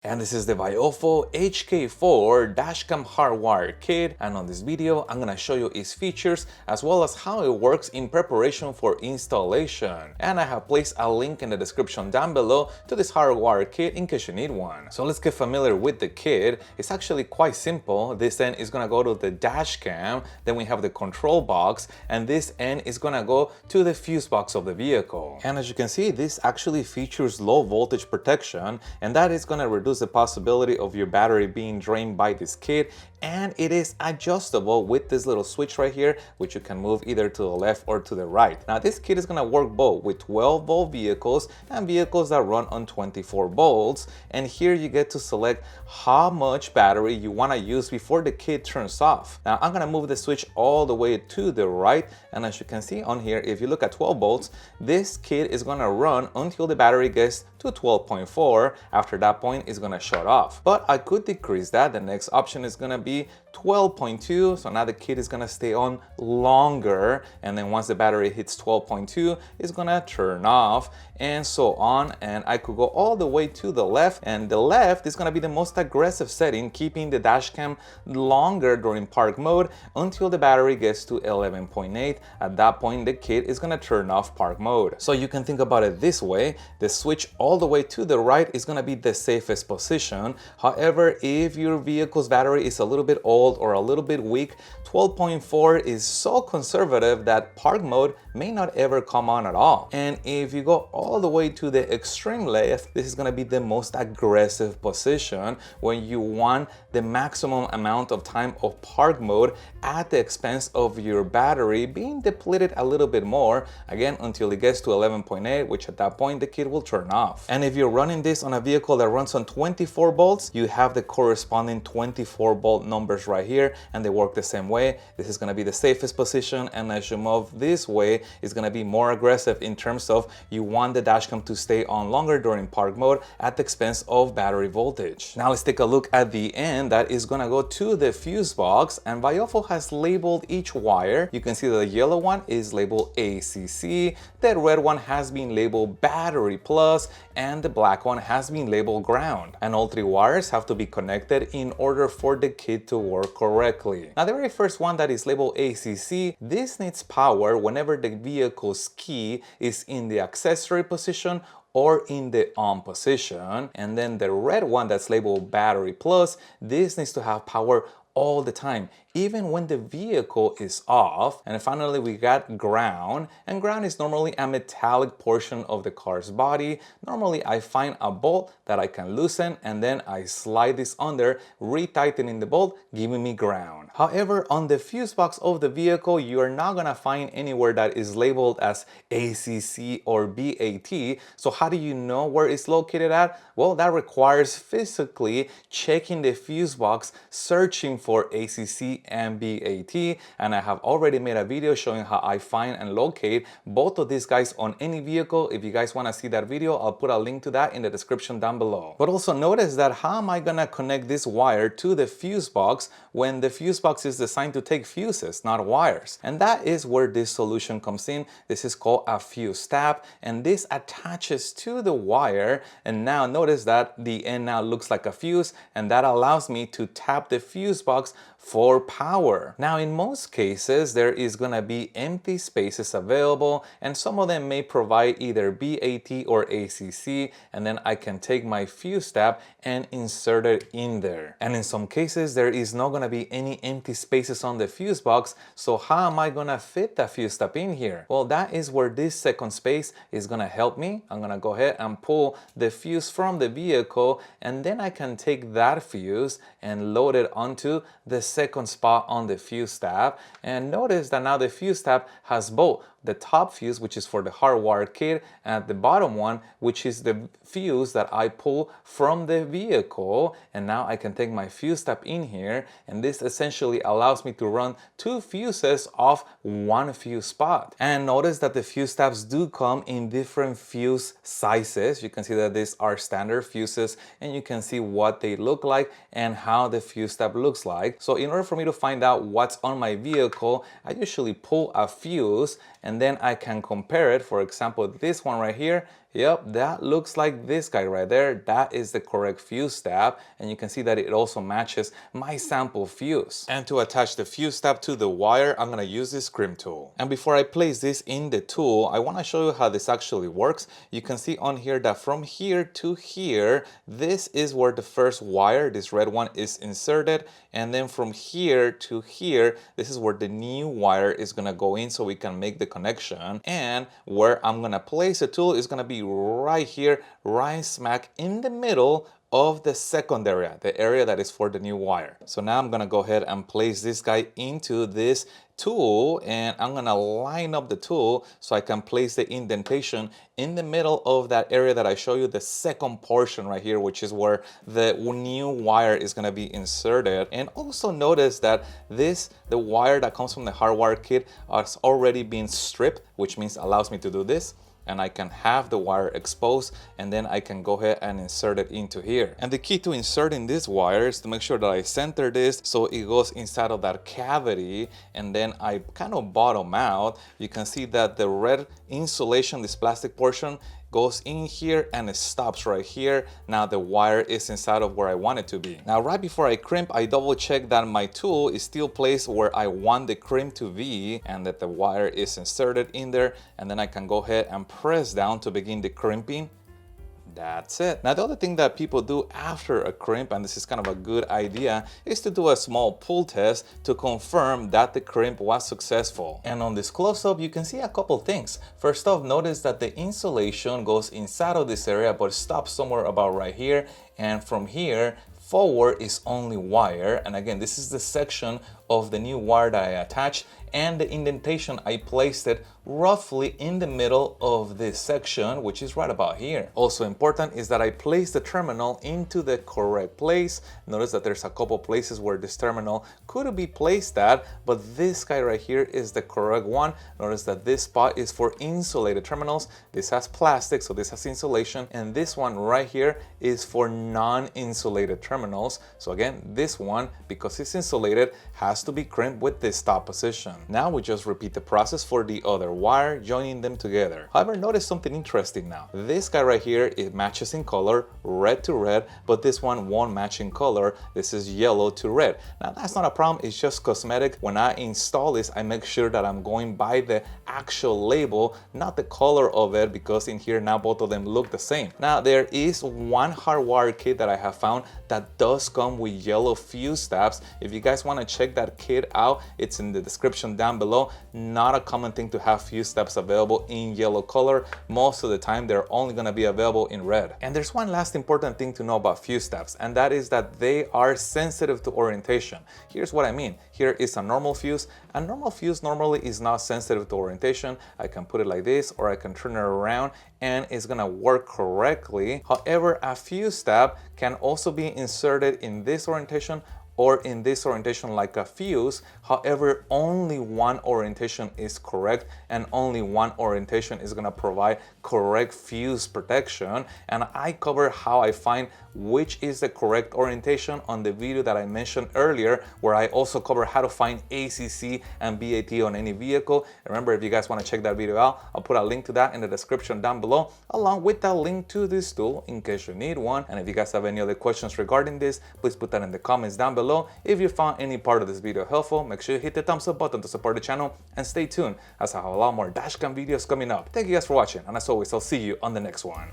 And this is the Viofo HK4 Dash Cam Hardwire Kit, and on this video I'm gonna show you its features as well as how it works in preparation for installation. And I have placed a link in the description down below to this hardwire kit in case you need one. So let's get familiar with the kit. It's actually quite simple. This end is gonna go to the dash cam, then we have the control box, and this end is gonna go to the fuse box of the vehicle. And as you can see, this actually features low voltage protection, and that is gonna reduce the possibility of your battery being drained by this kit, and it is adjustable with this little switch right here, which you can move either to the left or to the right. Now this kit is going to work both with 12-volt vehicles and vehicles that run on 24 volts, and here you get to select how much battery you want to use before the kit turns off. Now I'm going to move the switch all the way to the right, and as you can see on here, if you look at 12 volts, this kit is going to run until the battery gets to 12.4. After that point, it's going to shut off. But I could decrease that. The next option is going to be 12.2. So now the kit is going to stay on longer. And then once the battery hits 12.2, it's going to turn off, and so on. And I could go all the way to the left. And the left is going to be the most aggressive setting, keeping the dash cam longer during park mode until the battery gets to 11.8. At that point, the kit is going to turn off park mode. So you can think about it this way. The switch all the way to the right is going to be the safest position. However, if your vehicle's battery is a little bit old or a little bit weak, 12.4 is so conservative that park mode may not ever come on at all. And if you go all the way to the extreme left, this is going to be the most aggressive position when you want the maximum amount of time of park mode at the expense of your battery being depleted a little bit more, again until it gets to 11.8, which at that point the kit will turn off. And if you're running this on a vehicle that runs on 24 volts, you have the corresponding 24 volt numbers right here, and they work the same way. This is going to be the safest position, and as you move this way, it's going to be more aggressive in terms of you want the dash cam to stay on longer during park mode at the expense of battery voltage. Now let's take a look at the end that is going to go to the fuse box, and Viofo has labeled each wire. You can see that the yellow one is labeled ACC, the red one has been labeled battery plus, and the black one has been labeled ground. And all three wires have to be connected in order for the kit to work correctly. Now the very first one that is labeled ACC, this needs power whenever the vehicle's key is in the accessory position or in the on position. And then the red one that's labeled battery plus, this needs to have power all the time, even when the vehicle is off. And finally we got ground, and ground is normally a metallic portion of the car's body. Normally I find a bolt that I can loosen, and then I slide this under, retightening the bolt, giving me ground. However, on the fuse box of the vehicle, you are not gonna find anywhere that is labeled as ACC or BAT. So how do you know where it's located at? Well, that requires physically checking the fuse box, searching for ACC and BAT, and I have already made a video showing how I find and locate both of these guys on any vehicle. If you guys want to see that video, I'll put a link to that in the description down below. But also notice that how am I gonna connect this wire to the fuse box when the fuse box is designed to take fuses, not wires? And that is where this solution comes in. This is called a fuse tap, and this attaches to the wire, and now notice that the end now looks like a fuse, and that allows me to tap the fuse box for power. Now in most cases there is gonna be empty spaces available, and some of them may provide either BAT or ACC, and then I can take my fuse tab and insert it in there. And in some cases there is not gonna be any empty spaces on the fuse box, so how am I gonna fit that fuse tab in here? Well, that is where this second space is gonna help me. I'm gonna go ahead and pull the fuse from the vehicle, and then I can take that fuse and load it onto the second spot on the fuse tab. And notice that now the fuse tab has both the top fuse, which is for the hardwire kit, and the bottom one, which is the fuse that I pull from the vehicle. And now I can take my fuse tab in here, and this essentially allows me to run two fuses off one fuse spot. And notice that the fuse tabs do come in different fuse sizes. You can see that these are standard fuses, and you can see what they look like and how the fuse tab looks like. So in order for me to find out what's on my vehicle, I usually pull a fuse, and then I can compare it. For example, this one right here Yep, that looks like this guy right there. That is the correct fuse tab, and you can see that it also matches my sample fuse. And to attach the fuse tab to the wire, I'm gonna use this Crimp tool. And before I place this in the tool, I wanna show you how this actually works. You can see on here that from here to here, this is where the first wire, this red one, is inserted. And then from here to here, this is where the new wire is gonna go in so we can make the connection. And where I'm gonna place the tool is gonna be right here, right smack in the middle of the second area, the area that is for the new wire. So now I'm gonna go ahead and place this guy into this tool, and I'm gonna line up the tool so I can place the indentation in the middle of that area that I show you, the second portion right here, which is where the new wire is gonna be inserted. And also notice that the wire that comes from the hardwire kit has already been stripped, which means allows me to do this. And I can have the wire exposed, and then I can go ahead and insert it into here. And the key to inserting this wire is to make sure that I center this so it goes inside of that cavity, and then I kind of bottom out. You can see that the red insulation, this plastic portion, goes in here and it stops right here. Now the wire is inside of where I want it to be. Now right before I crimp, I double check that my tool is still placed where I want the crimp to be and that the wire is inserted in there, and then I can go ahead and press down to begin the crimping. That's it. Now the other thing that people do after a crimp, and this is kind of a good idea, is to do a small pull test to confirm that the crimp was successful. And on this close-up, you can see a couple things. First off, notice that the insulation goes inside of this area but stops somewhere about right here, and from here forward is only wire. And again, this is the section of the new wire that I attached, and the indentation, I placed it roughly in the middle of this section, which is right about here. Also important is that I place the terminal into the correct place. Notice that there's a couple places where this terminal could be placed at, but this guy right here is the correct one. Notice that this spot is for insulated terminals. This has plastic, so this has insulation, and this one right here is for non-insulated terminals. So again, this one, because it's insulated, has to be crimped with this top position. Now we just repeat the process for the other wire, joining them together. However, notice something interesting now. This guy right here, it matches in color, red to red, but this one won't match in color. This is yellow to red. Now that's not a problem, it's just cosmetic. When I install this, I make sure that I'm going by the actual label, not the color of it, because in here now both of them look the same. Now there is one hardwire kit that I have found that does come with yellow fuse tabs. If you guys want to check that kit out, it's in the description down below. Not a common thing to have fuse tabs available in yellow color. Most of the time they're only going to be available in red. And there's one last important thing to know about fuse tabs, and that is that they are sensitive to orientation. Here's what I mean. Here is a normal fuse. A normal fuse normally is not sensitive to orientation. I can put it like this, or I can turn it around and it's gonna work correctly. However, a fuse tab can also be inserted in this orientation or in this orientation like a fuse. However, only one orientation is correct, and only one orientation is gonna provide correct fuse protection. And I cover how I find which is the correct orientation on the video that I mentioned earlier, where I also cover how to find ACC and BAT on any vehicle. Remember, if you guys want to check that video out, I'll put a link to that in the description down below, along with that link to this tool in case you need one. And if you guys have any other questions regarding this, please put that in the comments down below. If you found any part of this video helpful, make sure you hit the thumbs up button to support the channel, and stay tuned as I have a lot more dashcam videos coming up. Thank you guys for watching, and as always, I'll see you on the next one.